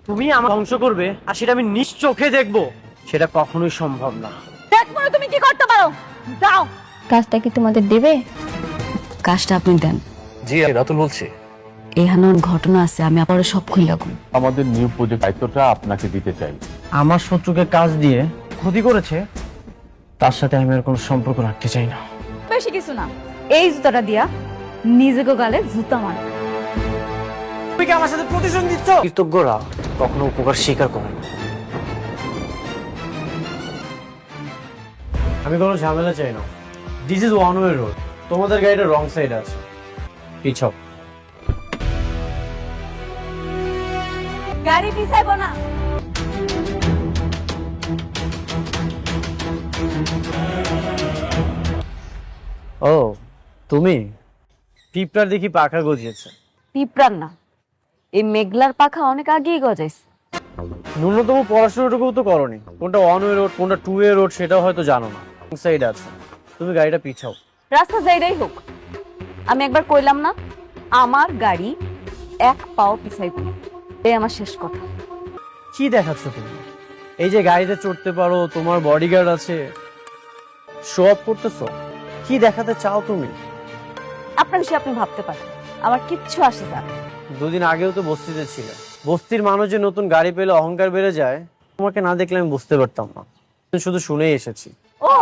তুমি আমার ধ্বংস করবে আর সেটা আমি নিজ চোখে দেখবো, সেটা কখনোই সম্ভব না। দেখো না তুমি কি করতে পারো, যাও। কাজটা কি তোমাদের দেবে? কাজটা আপনি দেন। জি রাতুল বলছি। এখানে ঘটনা আছে, আমি আপনার সব খুলে রাখুন। আমাদের নিউ প্রজেক্ট দায়িত্বটা আপনাকে দিতে চাই। আমার শত্রুকে কাজ দিয়ে ক্ষতি করেছে, তার সাথে আমি আর কোনো সম্পর্ক রাখতে চাই না। বেশি কিছু না, এই জুতাটা দিয়া নিজেকে গালে জুতা মার। তুমি কি আমার সাথে প্রতিশোধ দিচ্ছ? কৃতজ্ঞরা কখনো উপকার স্বীকার করে না। আমি কোনো ঝামেলা চাই না। This is one way road, তোমাদের গাড়িটা রং সাইডে আছে, পিছাও। গাড়ি পিছাইবো না। ও তুমি, পিঁপড়ার দেখি পাখা গজিয়েছে। পিঁপড়ার না, এই মেঘলার পাখা অনেক আগেই গজাইছে। ন্যূনতম পড়াশোনাটুকু তো করনি। কোনটা ওয়ান ওয়ে রোড কোনটা টু ওয়ে রোড সেটাও হয়তো জানো না। রং সাইড আছে, তুমি গাড়িটা পিছাও। রাস্তা যাইরাই হোক, আমি একবার কইলাম না আমার গাড়ি এক পাও পিছাইব না, এই আমার শেষ কথা। কি দেখাচ্ছ তুমি? এই যে গাড়িতে চড়তে পারো, তোমার বডিগার্ড আছে, শো অফ করতেছো? কি দেখাতে চাও তুমি? আপনার বিষয়ে আপনি ভাবতে পারেন, আমার কিচ্ছু আসে যায় না। দুদিন আগেও তো বস্তিতে ছিলে। বস্তির মানুষ যে নতুন গাড়ি পেলে অহংকার বেড়ে যায়, তোমাকে না দেখলে আমি বুঝতে পারতাম না, শুধু শুনেই এসেছি। ও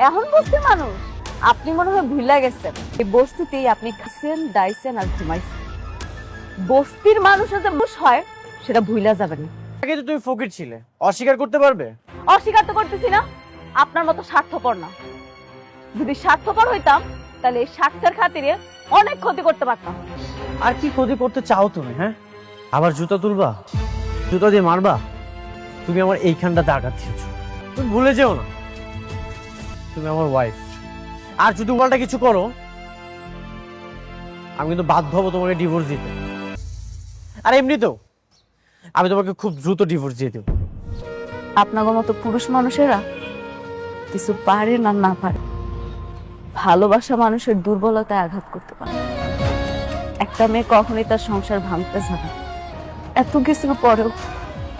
এখন বস্তির মানুষ? আপনি মনে হয় ভুলে গেছেন, এই বস্তিতেই আপনি খাইছেন, দাইছেন আর ঘুমাইছেন। বস্তির মানুষের যে মুশ হয় সেটা ভুলা যাবে না। আগে তো তুমি ফকির ছিলে, অস্বীকার করতে পারবে? অস্বীকার তো করতেছি না, আপনার মতো স্বার্থপর না। যদি স্বার্থপর হইতাম তাহলে এই স্বার্থের খাতিরে অনেক ক্ষতি করতে পারতাম। আর কি ক্ষতি করতে চাও তুমি? হ্যাঁ, আবার জুতা তুলবা, জুতা দিয়ে মারবা? তুমি আমার এইখানটাতে আঘাত দিয়েছো, তুমি ভুলে যেও না তুমি আমার ওয়াইফ। আর যদি উল্টা কিছু করো, আমি কিন্তু বাধ্য হবো তোমাকে ডিভোর্স দিতে। আর এমনিতেও আমি তোমাকে খুব দ্রুত ডিভোর্স দিয়ে দেবো। আপনার মতো পুরুষ মানুষেরা কিছু পারে না, না পারে ভালোবাসা মানুষের দুর্বলতায় আঘাত করতে পারে। একটা মেয়ে কখনোই তার সংসার ভাঙতে যাবে। এত কিছুর পরেও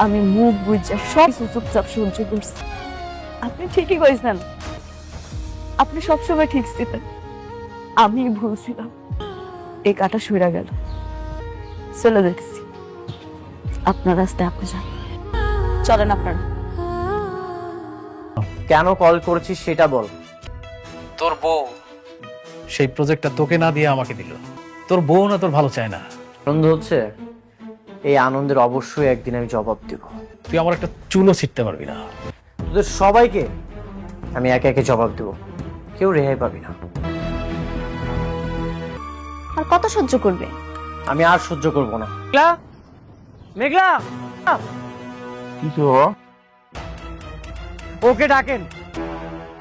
আমি মুখ বুঝে সব কিছু চুপচাপ সহ্য করছি। আপনি ঠিকই কইছেন, আপনি সবসময় ঠিক ছিলেন, আমি ভুল ছিলাম। এই কাটা সইরা গেল, চলে যাচ্ছি। আপনার রাস্তায় আপনি যান, চলেন আপনারা। কেন কল করেছিস সেটা বল। তোর বউ সেই প্রজেক্টটা তোকে না দিয়ে আমাকে দিল। তোর বউ না তোর ভালো চায় না। আনন্দ হচ্ছে, এই আনন্দের অবশ্যই একদিন আমি জবাব দেব। তুই আমার একটা চুলও ছিটতে পারবি না। তোদের সবাইকে আমি একে একে জবাব দেব, কেউ রেহাই পাবি না। আর কত সহ্য করবে? আমি আর সহ্য করব না। মেঘলা, মেঘলা, ওকে ডাকেন।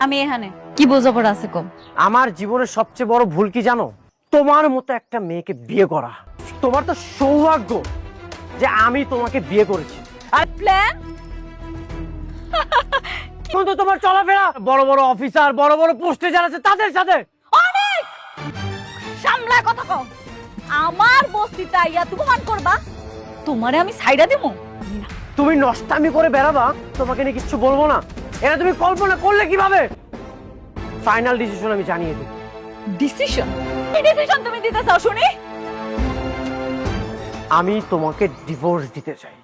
আমি এখানে। কি বোঝাপড়া আছে কম? আমার জীবনের সবচেয়ে বড় ভুল কি জানো? তোমার মতো একটা মেয়েকে বিয়ে করা। তোমার তো সৌভাগ্য যে আমি তোমাকে বিয়ে করেছি। আর প্ল্যান কিন্তু তোমার চলাফেরা বড় বড় অফিসার, বড় বড় পোস্টে যারা আছে তাদের সাথে। অনেক সামলা কথা কও। আমার বস্তিতে আইয়া তুমি মান করবা, তোমারে আমি সাইডা দেবো? তুমি নষ্টামি করে বেড়াবা, তোমাকে নিয়ে কিচ্ছু বলবো না, এটা তুমি কল্পনা করলে কিভাবে? ফাইনাল ডিসিশন আমি জানিয়ে দিই। ডিসিশন? কি ডিসিশন তুমি দিতে চাও শুনি? আমি তোমাকে ডিভোর্স দিতে চাই।